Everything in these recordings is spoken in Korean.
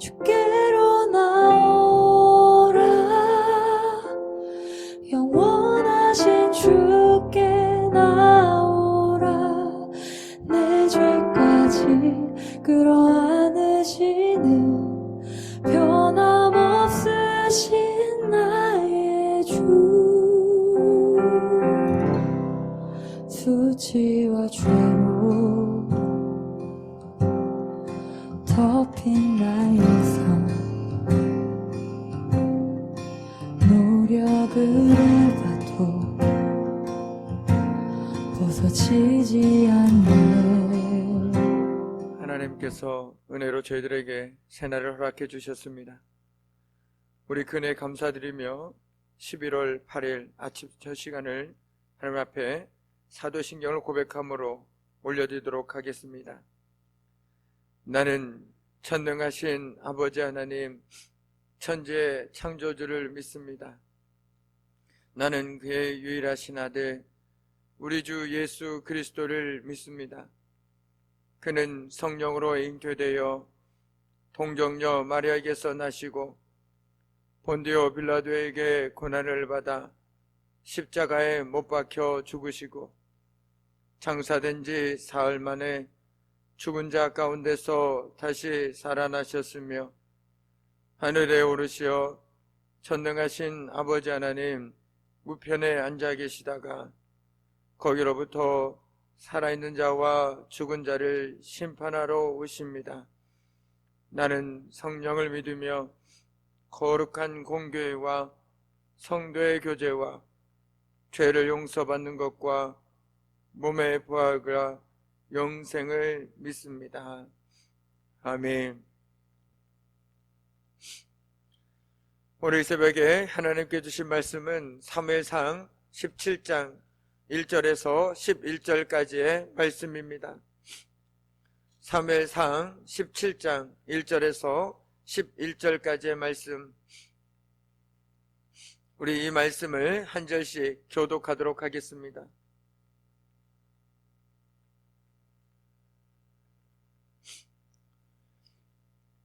주께로 나오라. 영원하신 주께 나오라. 내 죄까지 끌어안으시는 변함없으신 나의 주. 수치와 죄로 덮인 나의 삶, 노력을 해봐도 벗어지지 않네. 하나님께서 은혜로 저희들에게 새날을 허락해 주셨습니다. 우리 그네 감사드리며 11월 8일 아침 첫 시간을 하나님 앞에 사도신경을 고백함으로 올려드리도록 하겠습니다. 나는 전능하신 아버지 하나님, 천지의 창조주를 믿습니다. 나는 그의 유일하신 아들 우리 주 예수 그리스도를 믿습니다. 그는 성령으로 잉태되어 동정녀 마리아에게서 나시고 본디오 빌라도에게 고난을 받아 십자가에 못 박혀 죽으시고 장사된 지 사흘 만에 죽은 자 가운데서 다시 살아나셨으며 하늘에 오르시어 전능하신 아버지 하나님 우편에 앉아 계시다가 거기로부터 살아있는 자와 죽은 자를 심판하러 오십니다. 나는 성령을 믿으며 거룩한 공교회와 성도의 교제와 죄를 용서받는 것과 몸의 부활과 영생을 믿습니다. 아멘. 오늘 새벽에 하나님께 주신 말씀은 사무엘상 17장 1절에서 11절까지의 말씀입니다. 사무엘상 17장 1절에서 11절까지의 말씀, 우리 이 말씀을 한 절씩 교독하도록 하겠습니다.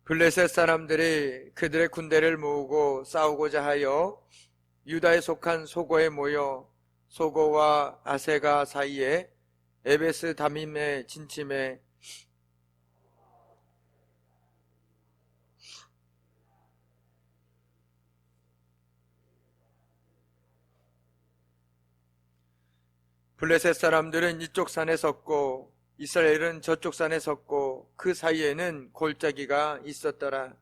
블레셋 사람들이 그들의 군대를 모으고 싸우고자 하여 유다에 속한 소고에 모여 소고와 아세가 사이에 에베스 다밈에 진침해 블레셋 사람들은 이쪽 산에 섰고 이스라엘은 저쪽 산에 섰고 그 사이에는 골짜기가 있었더라.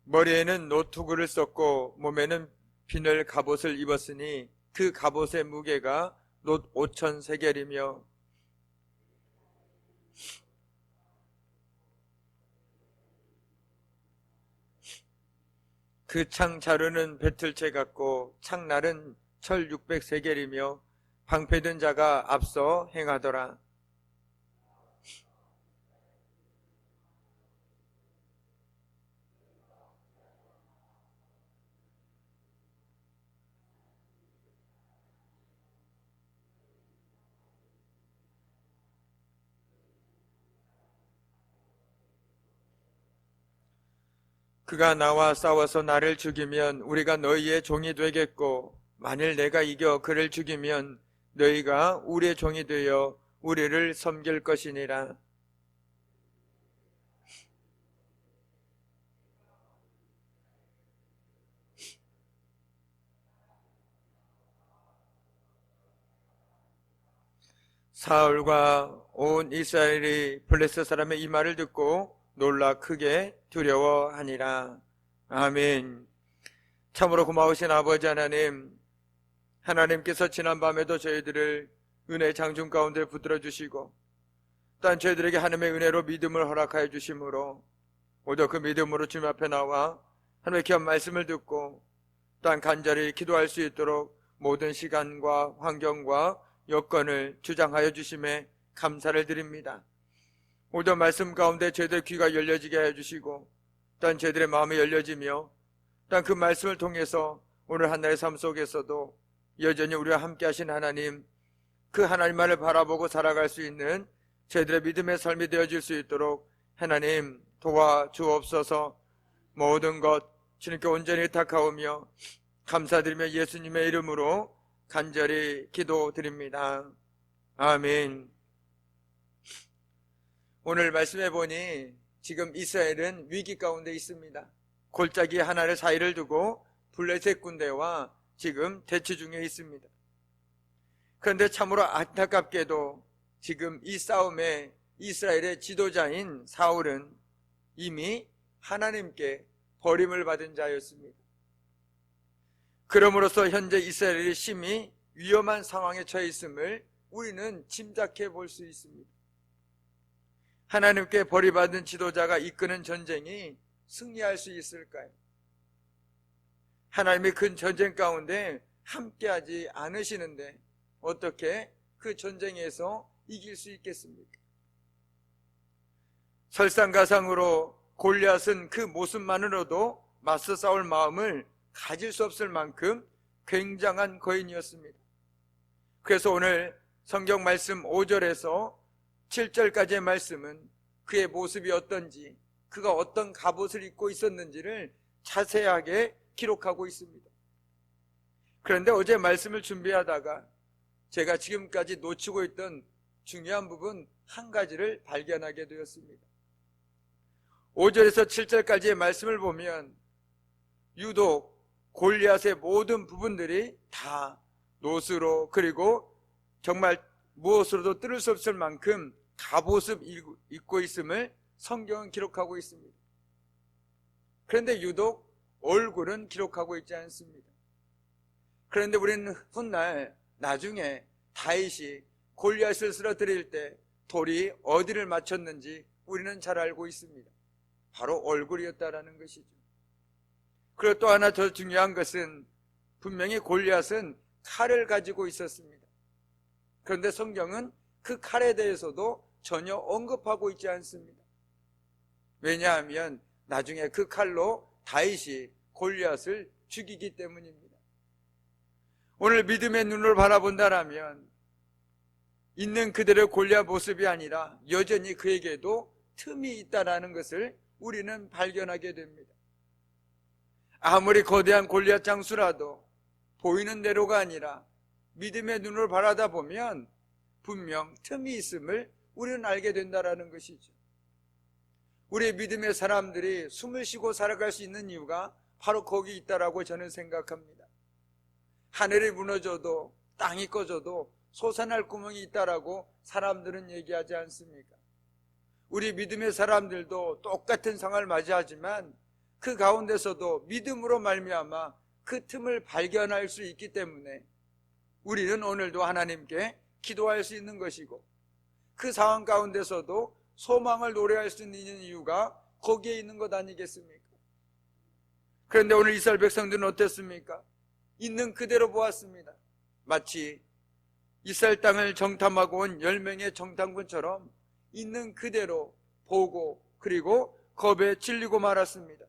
머리에는 노투구를 썼고 몸에는 비늘 갑옷을 입었으니 그 갑옷의 무게가 놋 5천 세겔이며 그 창 자루는 배틀채 같고 창날은 철 600세겔이며 방패든 자가 앞서 행하더라. 그가 나와 싸워서 나를 죽이면 우리가 너희의 종이 되겠고 만일 내가 이겨 그를 죽이면 너희가 우리의 종이 되어 우리를 섬길 것이니라. 사울과 온 이스라엘이 블레셋 사람의 이 말을 듣고 놀라 크게 두려워하니라. 아멘. 참으로 고마우신 아버지 하나님, 하나님께서 지난밤에도 저희들을 은혜 장중 가운데 붙들어 주시고 또한 저희들에게 하나님의 은혜로 믿음을 허락하여 주심으로 오늘 그 믿음으로 주님 앞에 나와 하나님의 귀한 말씀을 듣고 또한 간절히 기도할 수 있도록 모든 시간과 환경과 여건을 주장하여 주심에 감사를 드립니다. 오늘 말씀 가운데 저희들 귀가 열려지게 해주시고 또한 저희들의 마음이 열려지며 또한 그 말씀을 통해서 오늘 한 날의 삶 속에서도 여전히 우리와 함께 하신 하나님, 그 하나님만을 바라보고 살아갈 수 있는 저희들의 믿음의 삶이 되어질 수 있도록 하나님 도와주옵소서. 모든 것 주님께 온전히 의탁하오며 감사드리며 예수님의 이름으로 간절히 기도드립니다. 아멘. 오늘 말씀해 보니 지금 이스라엘은 위기 가운데 있습니다. 골짜기 하나를 사이를 두고 블레셋 군대와 지금 대치 중에 있습니다. 그런데 참으로 안타깝게도 지금 이 싸움에 이스라엘의 지도자인 사울은 이미 하나님께 버림을 받은 자였습니다. 그러므로서 현재 이스라엘이 심히 위험한 상황에 처해 있음을 우리는 짐작해 볼 수 있습니다. 하나님께 버림받은 지도자가 이끄는 전쟁이 승리할 수 있을까요? 하나님이 그 전쟁 가운데 함께하지 않으시는데 어떻게 그 전쟁에서 이길 수 있겠습니까? 설상가상으로 골리앗은 그 모습만으로도 맞서 싸울 마음을 가질 수 없을 만큼 굉장한 거인이었습니다. 그래서 오늘 성경 말씀 5절에서 7절까지의 말씀은 그의 모습이 어떤지, 그가 어떤 갑옷을 입고 있었는지를 자세하게 기록하고 있습니다. 그런데 어제 말씀을 준비하다가 제가 지금까지 놓치고 있던 중요한 부분 한 가지를 발견하게 되었습니다. 5절에서 7절까지의 말씀을 보면 유독 골리앗의 모든 부분들이 다 노스로, 그리고 정말 무엇으로도 뚫을 수 없을 만큼 갑옷을 입고 있음을 성경은 기록하고 있습니다. 그런데 유독 얼굴은 기록하고 있지 않습니다. 그런데 우리는 훗날 나중에 다윗이 골리앗을 쓰러뜨릴 때 돌이 어디를 맞췄는지 우리는 잘 알고 있습니다. 바로 얼굴이었다라는 것이죠. 그리고 또 하나 더 중요한 것은 분명히 골리앗은 칼을 가지고 있었습니다. 그런데 성경은 그 칼에 대해서도 전혀 언급하고 있지 않습니다. 왜냐하면 나중에 그 칼로 다윗이 골리앗을 죽이기 때문입니다. 오늘 믿음의 눈으로 바라본다라면 있는 그대로 골리앗 모습이 아니라 여전히 그에게도 틈이 있다라는 것을 우리는 발견하게 됩니다. 아무리 거대한 골리앗 장수라도 보이는 대로가 아니라 믿음의 눈으로 바라다 보면 분명 틈이 있음을 우리는 알게 된다라는 것이죠. 우리 믿음의 사람들이 숨을 쉬고 살아갈 수 있는 이유가 바로 거기 있다라고 저는 생각합니다. 하늘이 무너져도 땅이 꺼져도 솟아날 구멍이 있다라고 사람들은 얘기하지 않습니까? 우리 믿음의 사람들도 똑같은 상황을 맞이하지만 그 가운데서도 믿음으로 말미암아 그 틈을 발견할 수 있기 때문에 우리는 오늘도 하나님께 기도할 수 있는 것이고, 그 상황 가운데서도 소망을 노래할 수 있는 이유가 거기에 있는 것 아니겠습니까? 그런데 오늘 이스라엘 백성들은 어땠습니까? 있는 그대로 보았습니다. 마치 이스라엘 땅을 정탐하고 온 10명의 정탐꾼처럼 있는 그대로 보고 그리고 겁에 질리고 말았습니다.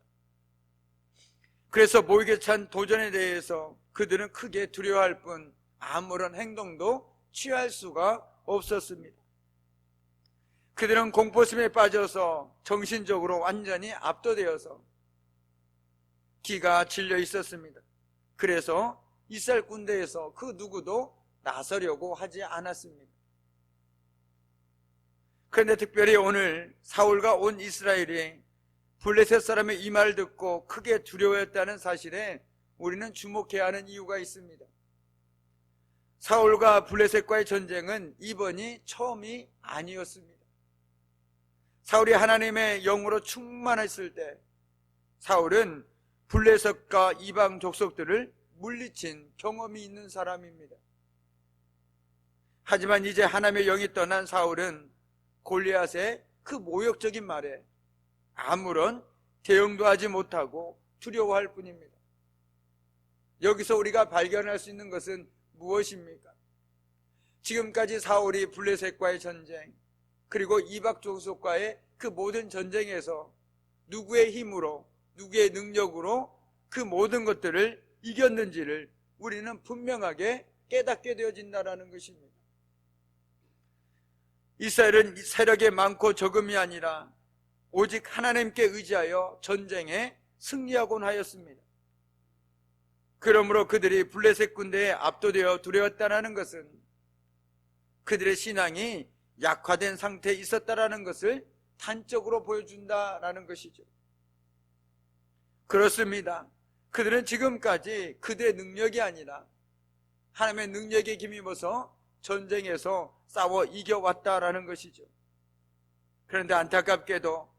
그래서 모이게 찬 도전에 대해서 그들은 크게 두려워할 뿐 아무런 행동도 취할 수가 없었습니다. 그들은 공포심에 빠져서 정신적으로 완전히 압도되어서 기가 질려 있었습니다. 그래서 이스라엘 군대에서 그 누구도 나서려고 하지 않았습니다. 그런데 특별히 오늘 사울과 온 이스라엘이 블레셋 사람의 이 말을 듣고 크게 두려워했다는 사실에 우리는 주목해야 하는 이유가 있습니다. 사울과 블레셋과의 전쟁은 이번이 처음이 아니었습니다. 사울이 하나님의 영으로 충만했을 때 사울은 블레셋과 이방 족속들을 물리친 경험이 있는 사람입니다. 하지만 이제 하나님의 영이 떠난 사울은 골리앗의 그 모욕적인 말에 아무런 대응도 하지 못하고 두려워할 뿐입니다. 여기서 우리가 발견할 수 있는 것은 무엇입니까? 지금까지 사울이 블레셋과의 전쟁, 그리고 이방 족속과의 그 모든 전쟁에서 누구의 힘으로, 누구의 능력으로 그 모든 것들을 이겼는지를 우리는 분명하게 깨닫게 되어진다는 것입니다. 이스라엘은 세력이 많고 적음이 아니라 오직 하나님께 의지하여 전쟁에 승리하곤 하였습니다. 그러므로 그들이 블레셋 군대에 압도되어 두려웠다는 것은 그들의 신앙이 약화된 상태에 있었다는 것을 단적으로 보여준다는 것이죠. 그렇습니다. 그들은 지금까지 그들의 능력이 아니라 하나님의 능력에 힘입어서 전쟁에서 싸워 이겨왔다라는 것이죠. 그런데 안타깝게도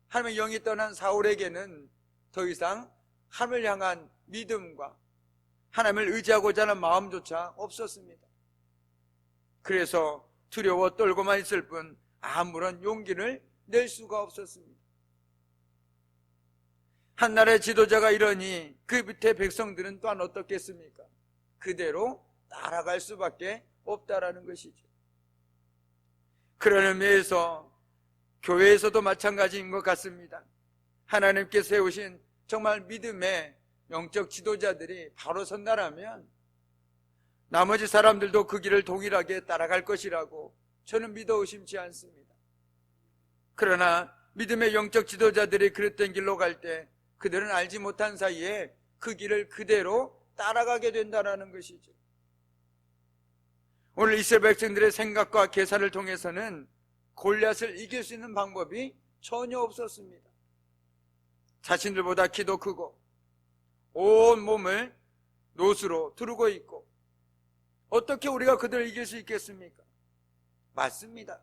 하나님의 영이 떠난 사울에게는 더 이상 하나님을 향한 믿음과 하나님을 의지하고자 하는 마음조차 없었습니다. 그래서 두려워 떨고만 있을 뿐 아무런 용기를 낼 수가 없었습니다. 한 나라의 지도자가 이러니 그 밑에 백성들은 또한 어떻겠습니까? 그대로 따라갈 수밖에 없다라는 것이죠. 그런 의미에서 교회에서도 마찬가지인 것 같습니다. 하나님께 세우신 정말 믿음의 영적 지도자들이 바로 선다라면 나머지 사람들도 그 길을 동일하게 따라갈 것이라고 저는 믿어 의심치 않습니다. 그러나 믿음의 영적 지도자들이 그랬던 길로 갈 때 그들은 알지 못한 사이에 그 길을 그대로 따라가게 된다는 것이죠. 오늘 이스라엘 백성들의 생각과 계산을 통해서는 골리앗을 이길 수 있는 방법이 전혀 없었습니다. 자신들보다 키도 크고 온 몸을 노수로 두르고 있고 어떻게 우리가 그들을 이길 수 있겠습니까? 맞습니다.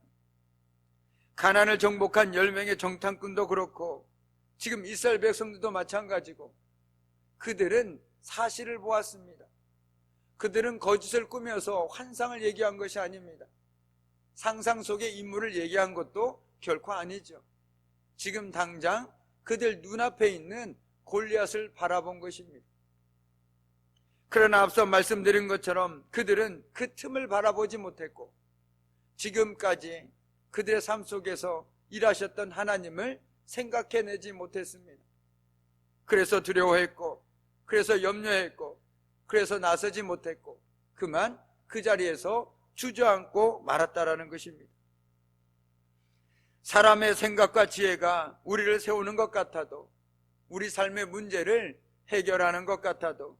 가나안을 정복한 10명의 정탐꾼도 그렇고 지금 이스라엘 백성들도 마찬가지고 그들은 사실을 보았습니다. 그들은 거짓을 꾸며서 환상을 얘기한 것이 아닙니다. 상상 속의 인물을 얘기한 것도 결코 아니죠. 지금 당장 그들 눈앞에 있는 골리앗을 바라본 것입니다. 그러나 앞서 말씀드린 것처럼 그들은 그 틈을 바라보지 못했고 지금까지 그들의 삶 속에서 일하셨던 하나님을 생각해내지 못했습니다. 그래서 두려워했고 그래서 염려했고 그래서 나서지 못했고 그만 그 자리에서 주저앉고 말았다라는 것입니다. 사람의 생각과 지혜가 우리를 세우는 것 같아도 우리 삶의 문제를 해결하는 것 같아도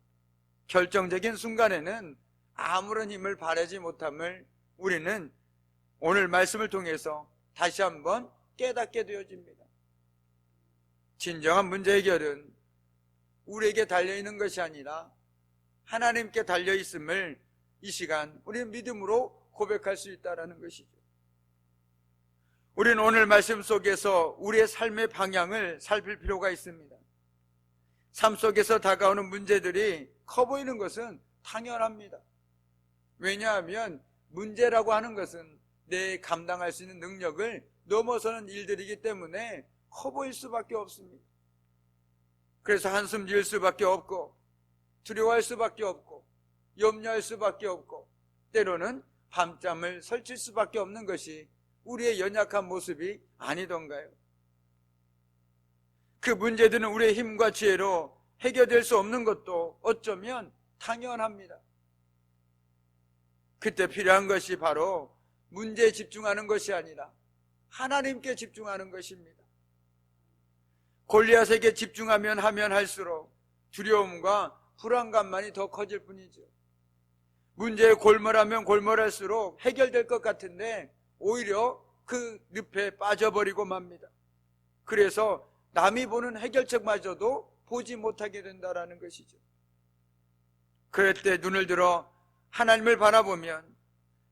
결정적인 순간에는 아무런 힘을 발하지 못함을 우리는 오늘 말씀을 통해서 다시 한번 깨닫게 되어집니다. 진정한 문제 해결은 우리에게 달려있는 것이 아니라 하나님께 달려있음을 이 시간 우리는 믿음으로 고백할 수 있다는 것이죠. 우리는 오늘 말씀 속에서 우리의 삶의 방향을 살필 필요가 있습니다. 삶 속에서 다가오는 문제들이 커 보이는 것은 당연합니다. 왜냐하면 문제라고 하는 것은 내 감당할 수 있는 능력을 넘어서는 일들이기 때문에 커 보일 수밖에 없습니다. 그래서 한숨 지을 수밖에 없고 두려워할 수밖에 없고 염려할 수밖에 없고 때로는 밤잠을 설칠 수밖에 없는 것이 우리의 연약한 모습이 아니던가요? 그 문제들은 우리의 힘과 지혜로 해결될 수 없는 것도 어쩌면 당연합니다. 그때 필요한 것이 바로 문제에 집중하는 것이 아니라 하나님께 집중하는 것입니다. 골리앗에게 집중하면 할수록 두려움과 불안감만이 더 커질 뿐이죠. 문제에 골몰하면 골몰할수록 해결될 것 같은데 오히려 그 늪에 빠져버리고 맙니다. 그래서 남이 보는 해결책마저도 보지 못하게 된다는 것이죠. 그럴 때 눈을 들어 하나님을 바라보면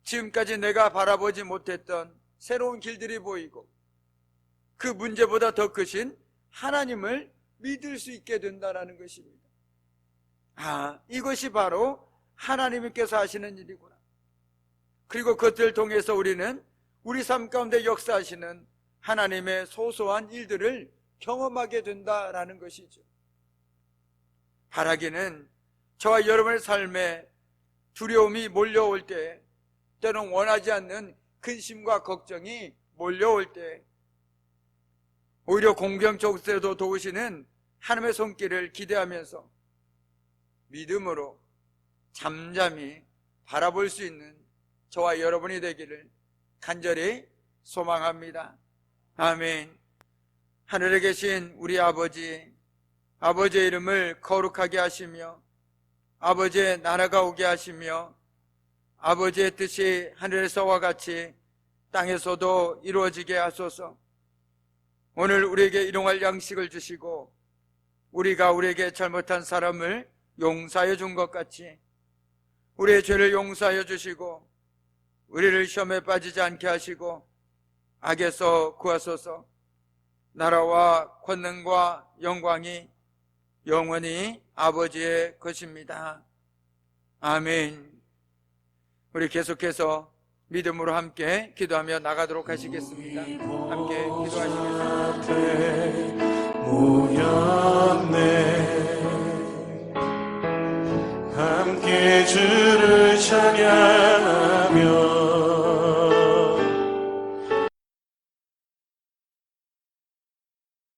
지금까지 내가 바라보지 못했던 새로운 길들이 보이고 그 문제보다 더 크신 하나님을 믿을 수 있게 된다는 것입니다. 이것이 바로 하나님께서 하시는 일이구나. 그리고 그것들을 통해서 우리는 우리 삶 가운데 역사하시는 하나님의 소소한 일들을 경험하게 된다라는 것이죠. 바라기는 저와 여러분의 삶에 두려움이 몰려올 때, 때로는 원하지 않는 근심과 걱정이 몰려올 때 오히려 공경적으로도 도우시는 하나님의 손길을 기대하면서 믿음으로 잠잠히 바라볼 수 있는 저와 여러분이 되기를 간절히 소망합니다. 아멘. 하늘에 계신 우리 아버지, 아버지의 이름을 거룩하게 하시며 아버지의 나라가 오게 하시며 아버지의 뜻이 하늘에서와 같이 땅에서도 이루어지게 하소서. 오늘 우리에게 일용할 양식을 주시고 우리가 우리에게 잘못한 사람을 용서해 준 것 같이 우리의 죄를 용서하여 주시고 우리를 시험에 빠지지 않게 하시고 악에서 구하소서. 나라와 권능과 영광이 영원히 아버지의 것입니다. 아멘. 우리 계속해서 믿음으로 함께 기도하며 나가도록 하시겠습니다. 함께 기도하시겠습니다. 모였네 함께 주를 찬양